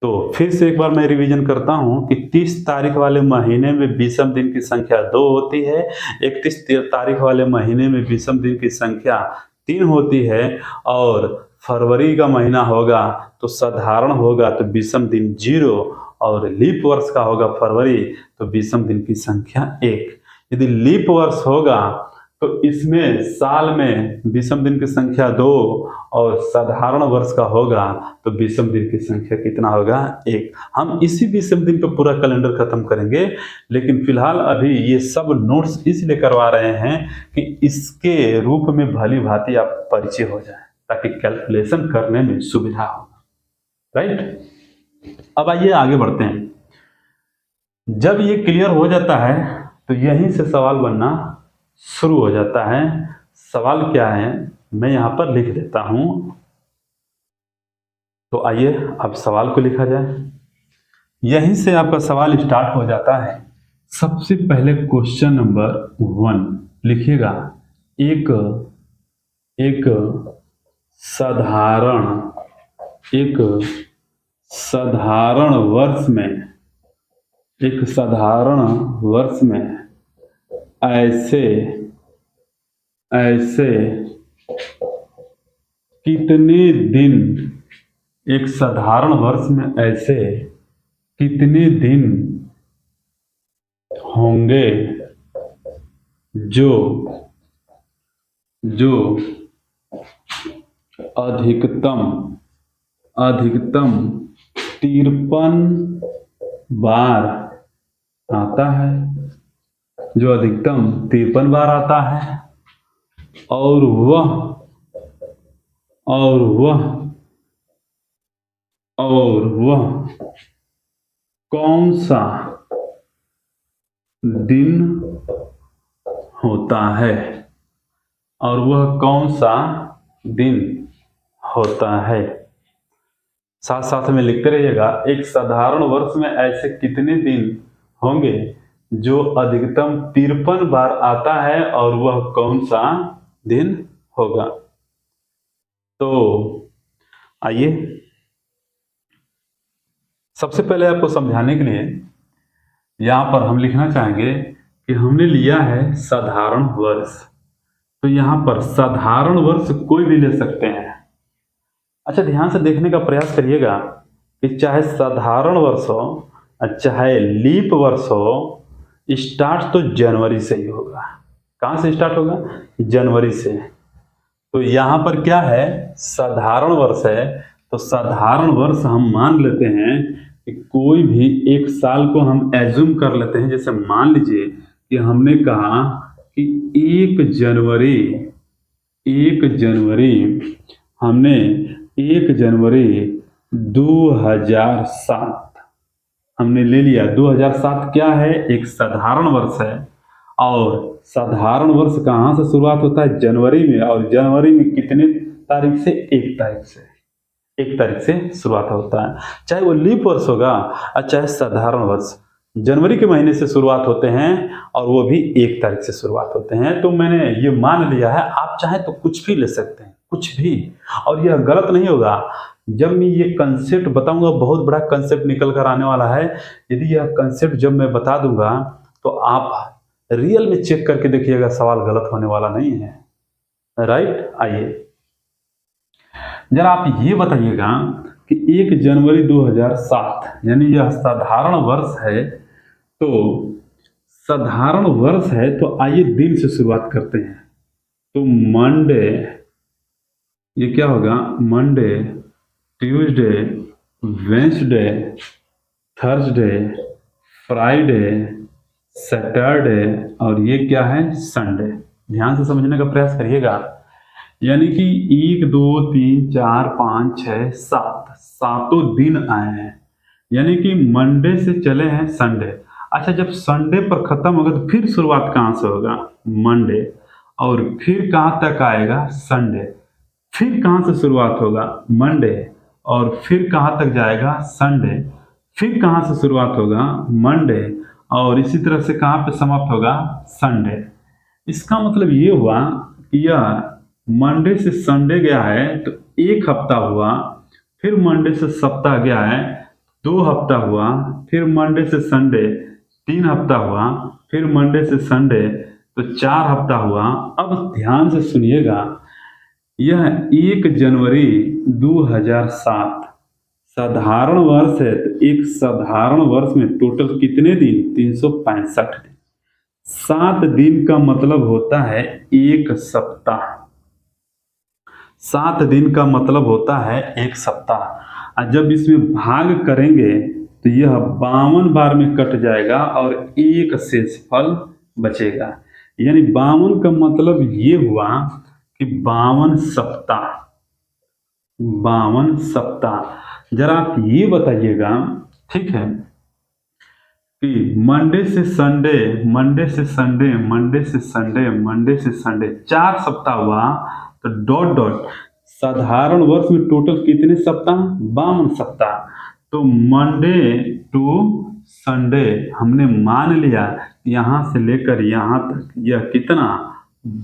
तो फिर से एक बार मैं रिवीजन करता हूं कि 30 तारीख वाले महीने में विषम दिन की संख्या 2 होती है, 31 तारीख वाले महीने में विषम दिन की संख्या 3 होती है, और फरवरी का महीना होगा तो साधारण होगा तो विषम दिन 0, और लीप वर्ष का होगा फरवरी तो विषम दिन की संख्या 1। यदि लीप वर्ष होगा तो इसमें साल में विषम दिन की संख्या 2 और साधारण वर्ष का होगा तो विषम दिन की संख्या कितना होगा 1। हम इसी विषम दिन पे पूरा कैलेंडर खत्म करेंगे, लेकिन फिलहाल अभी ये सब नोट्स इसलिए करवा रहे हैं कि इसके रूप में भली भांति आप परिचय हो जाए ताकि कैलकुलेशन करने में सुविधा हो। राइट, अब आइए आगे बढ़ते हैं। जब ये क्लियर हो जाता है तो यहीं से सवाल बनना शुरू हो जाता है। सवाल क्या है मैं यहां पर लिख देता हूं, तो आइए अब सवाल को लिखा जाए। यहीं से आपका सवाल स्टार्ट हो जाता है। सबसे पहले क्वेश्चन नंबर 1 लिखिएगा। एक साधारण वर्ष में ऐसे कितने दिन, एक साधारण वर्ष में ऐसे कितने दिन होंगे जो अधिकतम 53 बार आता है, जो अधिकतम 53 बार आता है, और वह कौन सा दिन होता है, और वह कौन सा दिन होता है। साथ साथ में लिखते रहिएगा। एक साधारण वर्ष में ऐसे कितने दिन होंगे जो अधिकतम 53 बार आता है, और वह कौन सा दिन होगा। तो आइए सबसे पहले आपको समझाने के लिए यहां पर हम लिखना चाहेंगे कि हमने लिया है साधारण वर्ष। तो यहां पर साधारण वर्ष कोई भी ले सकते हैं। अच्छा, ध्यान से देखने का प्रयास करिएगा कि चाहे साधारण वर्ष हो चाहे लीप वर्ष हो, स्टार्ट तो जनवरी से ही होगा। कहां से स्टार्ट होगा? जनवरी से। तो यहां पर क्या है? साधारण वर्ष है। तो साधारण वर्ष हम मान लेते हैं कि कोई भी एक साल को हम एज्यूम कर लेते हैं। जैसे मान लीजिए कि हमने कहा कि 1 जनवरी 2007 हमने ले लिया। 2007 क्या है? एक साधारण वर्ष है। और साधारण वर्ष कहाँ से शुरुआत होता है? जनवरी में। और जनवरी में कितने तारीख से? 1 तारीख से। 1 तारीख से शुरुआत होता है। चाहे वो लीप वर्ष होगा और चाहे साधारण वर्ष, जनवरी के महीने से शुरुआत होते हैं और वो भी 1 तारीख से शुरुआत होते हैं। तो मैंने ये मान लिया है। आप चाहे तो कुछ भी ले सकते हैं, कुछ भी, और यह गलत नहीं होगा। जब मैं ये कंसेप्ट बताऊंगा, बहुत बड़ा कंसेप्ट निकल कर आने वाला है। यदि यह कंसेप्ट जब मैं बता दूंगा तो आप रियल में चेक करके देखिएगा, सवाल गलत होने वाला नहीं है। राइट, आइए जरा आप ये बताइएगा कि 1 जनवरी 2007 यानी यह साधारण वर्ष है। तो साधारण वर्ष है तो आइए दिन से शुरुआत करते हैं। तो मंडे, ये क्या होगा? Monday, Tuesday, Wednesday, Thursday, Friday, Saturday, और ये क्या है? संडे। ध्यान से समझने का प्रयास करिएगा। यानी कि 1 2 3 4 5 6 7 सातों दिन आए हैं। यानी कि मंडे से चले हैं संडे। अच्छा, जब संडे पर खत्म होगा तो फिर शुरुआत कहाँ से होगा? मंडे। और फिर कहाँ तक आएगा? संडे। फिर कहाँ से शुरुआत होगा? मंडे। और फिर कहाँ तक जाएगा? संडे। फिर कहाँ से शुरुआत होगा? मंडे। और इसी तरह से कहाँ पे समाप्त होगा? संडे। इसका मतलब ये हुआ कि यह मंडे से संडे गया है तो 1 हफ्ता हुआ। फिर मंडे से सप्ताह गया है, 2 हफ्ता हुआ, फिर मंडे से संडे 3 हफ्ता हुआ, फिर मंडे से संडे तो 4 हफ्ता हुआ। अब ध्यान से सुनिएगा, यह 1 जनवरी 2007 साधारण वर्ष है। तो एक साधारण वर्ष में टोटल कितने दिन? 365 दिन। 7 दिन का मतलब होता है एक सप्ताह। 7 दिन का मतलब होता है एक सप्ताह। और जब इसमें भाग करेंगे तो यह 52 बार में कट जाएगा और एक शेषफल बचेगा। यानी 52 का मतलब ये हुआ कि 52 सप्ताह। 52 सप्ताह। जरा आप ये बताइएगा, ठीक है, कि मंडे से संडे, मंडे से संडे, मंडे से संडे, मंडे से संडे 4 सप्ताह हुआ। तो डॉट डॉट साधारण वर्ष में टोटल कितने सप्ताह? 52 सप्ताह। तो मंडे टू संडे हमने मान लिया यहां से लेकर यहां तक यह कितना?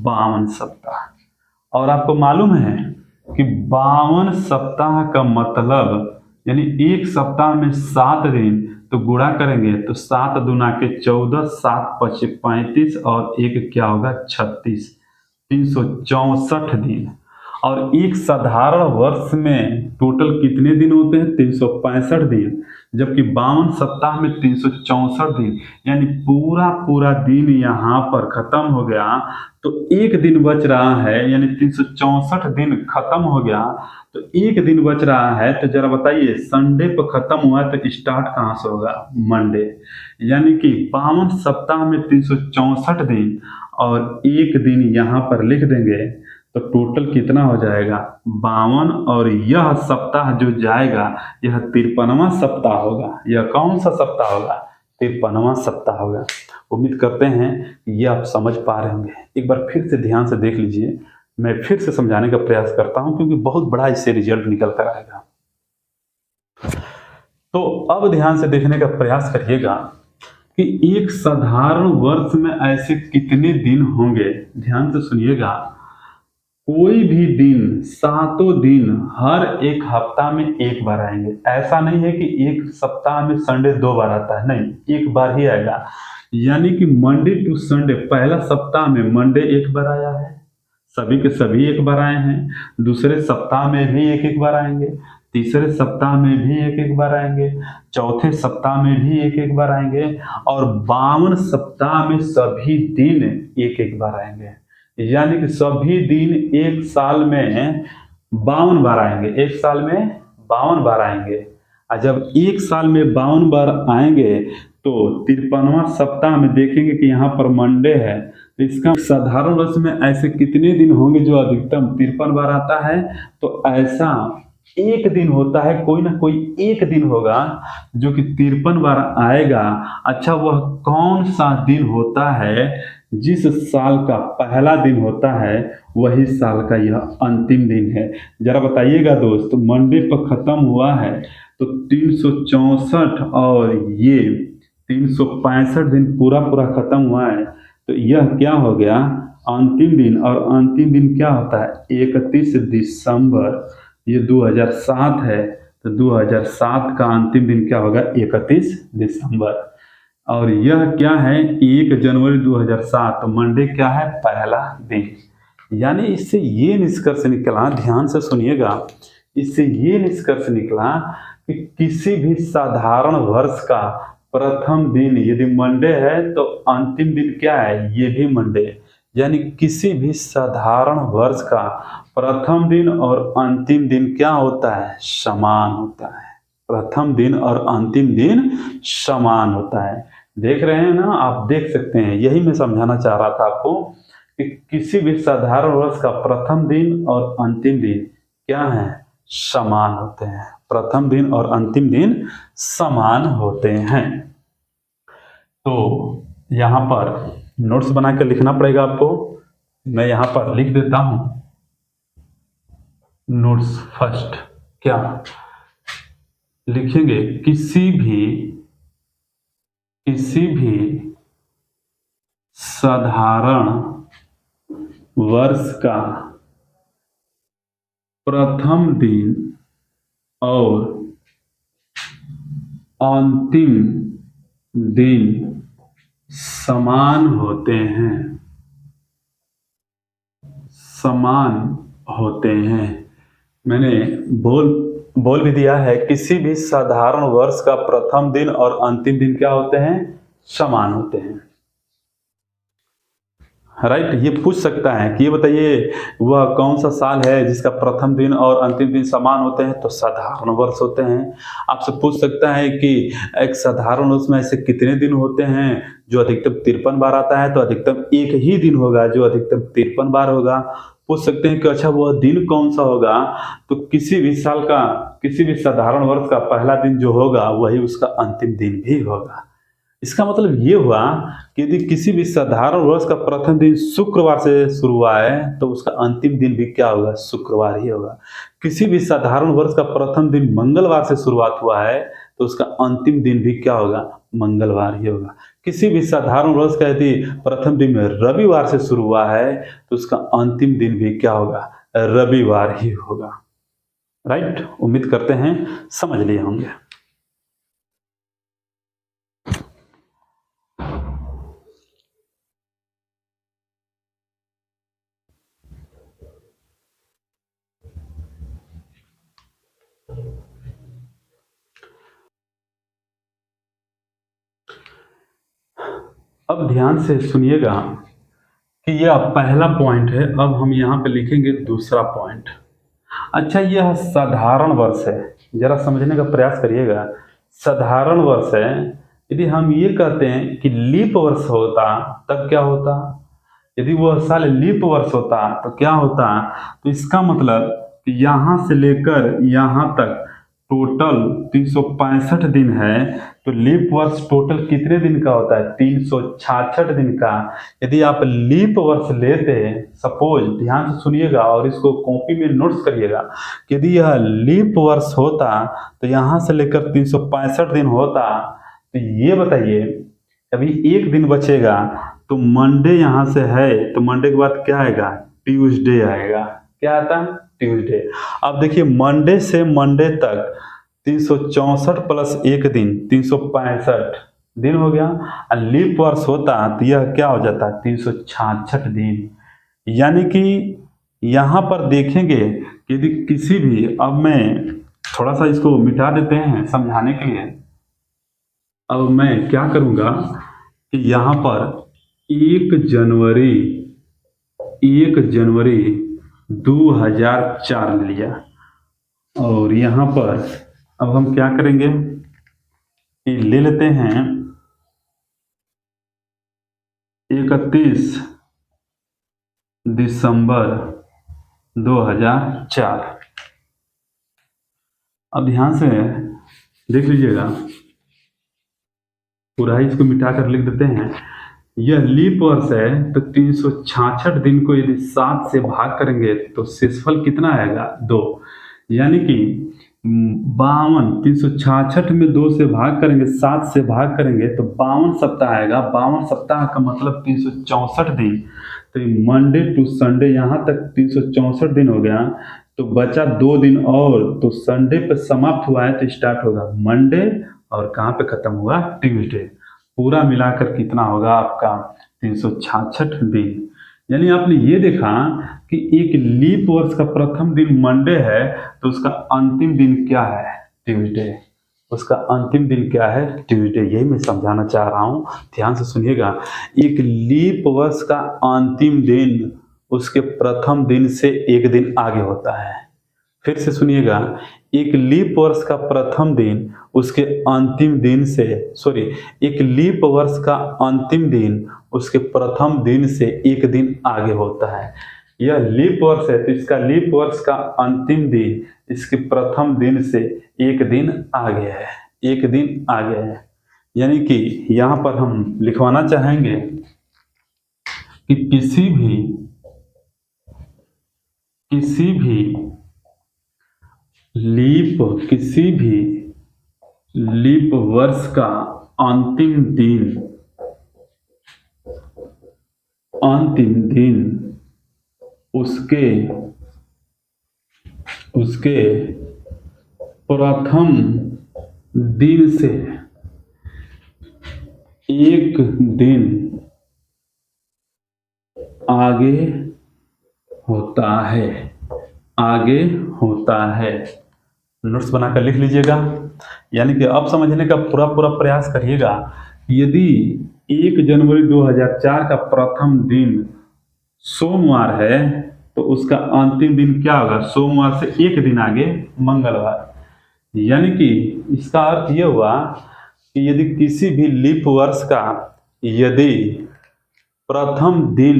52 सप्ताह। और आपको मालूम है कि 52 सप्ताह का मतलब यानी एक सप्ताह में 7 दिन, तो गुणा करेंगे तो 7 दूना के 14, 7 पचे 35 और एक क्या होगा? 36। 364 दिन। और एक साधारण वर्ष में टोटल कितने दिन होते हैं? 365 दिन। जबकि 52 सप्ताह में 364 दिन, यानी पूरा पूरा दिन यहाँ पर खत्म हो गया। तो एक दिन बच रहा है, यानी 364 दिन खत्म हो गया तो एक दिन बच रहा है। तो जरा बताइए, संडे पर खत्म हुआ तो स्टार्ट कहाँ से होगा? मंडे। यानी कि 52 सप्ताह में 364 दिन और एक दिन यहाँ पर लिख देंगे तो टोटल कितना हो जाएगा? 52। और यह सप्ताह जो जाएगा यह 53वां सप्ताह होगा। यह कौन सा सप्ताह होगा? 53वां सप्ताह होगा। उम्मीद करते हैं ये आप समझ पा रहे होंगे। एक बार फिर से ध्यान से देख लीजिए, मैं फिर से समझाने का प्रयास करता हूं क्योंकि बहुत बड़ा इससे रिजल्ट निकल कर आएगा। तो अब ध्यान से देखने का प्रयास करिएगा कि एक साधारण वर्ष में ऐसे कितने दिन होंगे। ध्यान से सुनिएगा, कोई भी दिन, 7 दिन हर एक हफ्ता में एक बार आएंगे। ऐसा नहीं है कि एक सप्ताह में संडे 2 बार आता है, नहीं, एक बार ही आएगा। यानी कि मंडे टू संडे, पहला सप्ताह में मंडे एक बार आया है, सभी के सभी एक बार आए हैं। दूसरे सप्ताह में भी एक एक बार आएंगे, तीसरे सप्ताह में भी एक एक बार आएंगे, चौथे सप्ताह में भी एक एक बार आएंगे और 52 सप्ताह में सभी दिन एक एक बार आएंगे। यानी कि सभी दिन एक साल में 52 बार आएंगे। एक साल में 52 बार आएंगे। और जब एक साल में 52 बार आएंगे तो 53वां सप्ताह में देखेंगे कि यहाँ पर मंडे है, तो इसका साधारण वर्ष में ऐसे कितने दिन होंगे जो अधिकतम 53 बार आता है? तो ऐसा एक दिन होता है, कोई ना कोई एक दिन होगा जो कि 53 बार आएगा। अच्छा, वह कौन सा दिन होता है? जिस साल का पहला दिन होता है वही साल का यह अंतिम दिन है। जरा बताइएगा दोस्त, मंडे पर खत्म हुआ है तो 364 और ये 365 दिन पूरा पूरा खत्म हुआ है, तो यह क्या हो गया? अंतिम दिन। और अंतिम दिन क्या होता है? 31 दिसंबर। ये 2007 है तो 2007 का अंतिम दिन क्या होगा? 31 दिसंबर। और यह क्या है? 1 जनवरी 2007। तो मंडे क्या है? पहला दिन। यानी इससे ये निष्कर्ष निकला, ध्यान से सुनिएगा, इससे ये निष्कर्ष निकला कि किसी भी साधारण वर्ष का प्रथम दिन यदि मंडे है तो अंतिम दिन क्या है? ये भी मंडे। यानी किसी भी साधारण वर्ष का प्रथम दिन और अंतिम दिन क्या होता है? समान होता है। प्रथम दिन और अंतिम दिन समान होता है। देख रहे हैं ना, आप देख सकते हैं। यही मैं समझाना चाह रहा था आपको कि किसी भी साधारण वर्ष का प्रथम दिन और अंतिम दिन क्या है? समान होते हैं। प्रथम दिन और अंतिम दिन समान होते हैं। तो यहाँ पर नोट्स बनाकर लिखना पड़ेगा आपको। मैं यहाँ पर लिख देता हूं नोट्स। फर्स्ट क्या लिखेंगे? किसी भी साधारण वर्ष का प्रथम दिन और अंतिम दिन समान होते हैं, समान होते हैं। मैंने बोल बोल भी दिया है, किसी भी साधारण वर्ष का प्रथम दिन और अंतिम दिन क्या होते हैं, समान होते हैं। राइट, ये पूछ सकता है कि ये बताइए वह कौन सा साल है जिसका प्रथम दिन और अंतिम दिन समान होते हैं, तो साधारण वर्ष होते हैं। आपसे पूछ सकता है कि एक साधारण वर्ष में ऐसे कितने दिन होते हैं जो अधिकतम 53 बार आता है, तो अधिकतम एक ही दिन होगा जो अधिकतम 53 बार होगा। पूछ सकते हैं कि अच्छा वह दिन कौन सा होगा, तो किसी भी साल का, किसी भी साधारण वर्ष का पहला दिन जो होगा वही उसका अंतिम दिन भी होगा। इसका मतलब ये हुआ कि यदि किसी भी साधारण वर्ष का प्रथम दिन शुक्रवार से शुरू हुआ है तो उसका अंतिम दिन भी क्या होगा, शुक्रवार ही होगा। किसी भी साधारण वर्ष का प्रथम दिन मंगलवार से शुरुआत हुआ है तो उसका अंतिम दिन भी क्या होगा, मंगलवार ही होगा। किसी भी साधारण वर्ष का यदि प्रथम दिन रविवार से शुरू हुआ है तो उसका अंतिम दिन भी क्या होगा, रविवार ही होगा। राइट, उम्मीद करते हैं समझ लिए होंगे। अब ध्यान से सुनिएगा कि यह पहला पॉइंट है, अब हम यहाँ पे लिखेंगे दूसरा पॉइंट। अच्छा, यह साधारण वर्ष है, जरा समझने का प्रयास करिएगा। साधारण वर्ष है, यदि हम ये कहते हैं कि लीप वर्ष होता तब क्या होता, यदि वह साल लीप वर्ष होता तो क्या होता, तो इसका मतलब कि यहाँ से लेकर यहाँ तक टोटल 365 दिन है, तो लीप वर्ष टोटल कितने दिन का होता है, 366 दिन का। यदि आप लीप वर्ष लेते, सपोज, ध्यान से सुनिएगा और इसको कॉपी में नोट्स करिएगा कि यदि यह लीप वर्ष होता तो यहाँ से लेकर 365 दिन होता, तो ये बताइए अभी एक दिन बचेगा, तो मंडे यहाँ से है तो मंडे के बाद क्या आएगा, ट्यूसडे आएगा। क्या आता है, ट्यूसडे। अब देखिए मंडे से मंडे तक 364 प्लस एक दिन 365 दिन हो गया। और लीप वर्ष होता तो यह क्या हो जाता, 366 दिन। यानी कि यहाँ पर देखेंगे कि यदि किसी भी, अब मैं थोड़ा सा इसको मिटा देते हैं समझाने के लिए। अब मैं क्या करूँगा कि यहाँ पर 1 जनवरी 2004 लिया, और यहाँ पर अब हम क्या करेंगे कि ले लेते हैं 31 दिसंबर 2004। अब ध्यान से देख लीजिएगा, पूरा ही इसको मिटा कर लिख देते हैं। यह लीप वर्ष है तो 366 दिन को यदि 7 से भाग करेंगे तो शेषफल कितना आएगा, 2। यानी कि 52, 366 में 2 से भाग करेंगे, 7 से भाग करेंगे तो 52 सप्ताह आएगा। 52 सप्ताह का मतलब 364 दिन। तो मंडे टू संडे यहाँ तक 364 दिन हो गया, तो बचा 2 दिन और, तो संडे पे समाप्त हुआ है तो स्टार्ट होगा मंडे, और कहाँ पे खत्म हुआ, ट्यूसडे। पूरा मिलाकर कितना होगा आपका, 366 दिन। यानी आपने ये देखा कि एक लीप वर्ष का प्रथम दिन मंडे है तो उसका अंतिम दिन क्या है, ट्यूसडे। उसका अंतिम दिन क्या है, ट्यूसडे। यही मैं समझाना चाह रहा हूँ, ध्यान से सुनिएगा। एक लीप वर्ष का अंतिम दिन उसके प्रथम दिन से एक दिन आगे होता है। फिर से सुनिएगा, एक लीप वर्ष का प्रथम दिन उसके अंतिम दिन से, एक लीप वर्ष का अंतिम दिन उसके प्रथम दिन से एक दिन आगे होता है। यह लीप वर्ष है तो इसका लीप वर्ष का अंतिम दिन इसके प्रथम दिन से एक दिन आगे है, एक दिन आगे है। यानी कि यहाँ पर हम लिखवाना चाहेंगे कि किसी भी लीप वर्ष का अंतिम दिन उसके प्रथम दिन से एक दिन आगे होता है, आगे होता है। नोट्स बनाकर लिख लीजिएगा, यानी कि अब समझने का पूरा पूरा प्रयास करिएगा। यदि 1 जनवरी 2004 का प्रथम दिन सोमवार है तो उसका अंतिम दिन क्या होगा? सोमवार से एक दिन आगे मंगलवार। यानी कि इसका अर्थ यह हुआ कि यदि किसी भी लीप वर्ष का यदि प्रथम दिन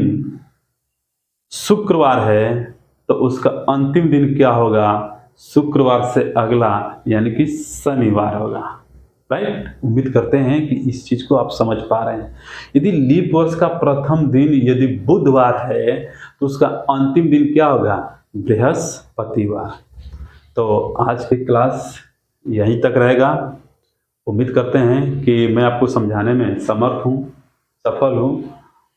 शुक्रवार है तो उसका अंतिम दिन क्या होगा? शुक्रवार से अगला यानी कि शनिवार होगा। राइट, उम्मीद करते हैं कि इस चीज को आप समझ पा रहे हैं। यदि लीप वर्ष का प्रथम दिन यदि बुधवार है तो उसका अंतिम दिन क्या होगा? बृहस्पतिवार। तो आज की क्लास यहीं तक रहेगा। उम्मीद करते हैं कि मैं आपको समझाने में समर्थ हूँ, सफल हूँ।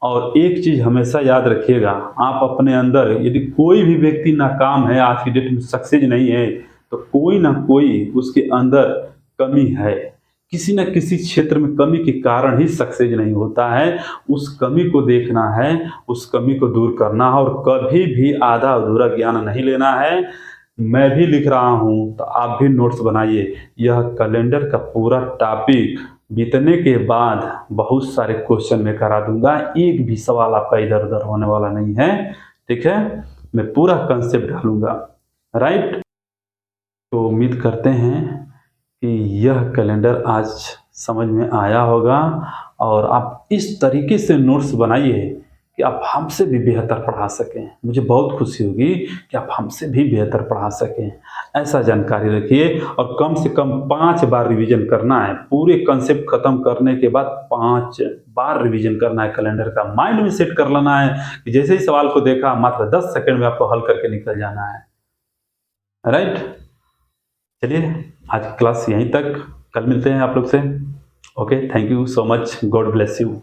और एक चीज़ हमेशा याद रखिएगा, आप अपने अंदर यदि कोई भी व्यक्ति नाकाम है, आज की डेट में सक्सेस नहीं है, तो कोई ना कोई उसके अंदर कमी है। किसी न किसी क्षेत्र में कमी के कारण ही सक्सेस नहीं होता है। उस कमी को देखना है, उस कमी को दूर करना है और कभी भी आधा अधूरा ज्ञान नहीं लेना है। मैं भी लिख रहा हूँ तो आप भी नोट्स बनाइए। यह कैलेंडर का पूरा टॉपिक बीतने के बाद बहुत सारे क्वेश्चन में करा दूंगा, एक भी सवाल आपका इधर उधर होने वाला नहीं है। ठीक है, मैं पूरा कंसेप्ट डालूंगा। राइट, तो उम्मीद करते हैं कि यह कैलेंडर आज समझ में आया होगा और आप इस तरीके से नोट्स बनाइए कि आप हमसे भी बेहतर पढ़ा सकें। मुझे बहुत खुशी होगी कि आप हमसे भी बेहतर पढ़ा सकें। ऐसा जानकारी रखिए और कम से कम 5 बार रिवीजन करना है। पूरे कंसेप्ट खत्म करने के बाद 5 बार रिवीजन करना है। कैलेंडर का माइंड में सेट कर लेना है कि जैसे ही सवाल को देखा मात्र 10 सेकंड में आपको हल करके निकल जाना है। राइट, चलिए आज की क्लास यहीं तक, कल मिलते हैं आप लोग से। Okay, thank you so much, God bless you.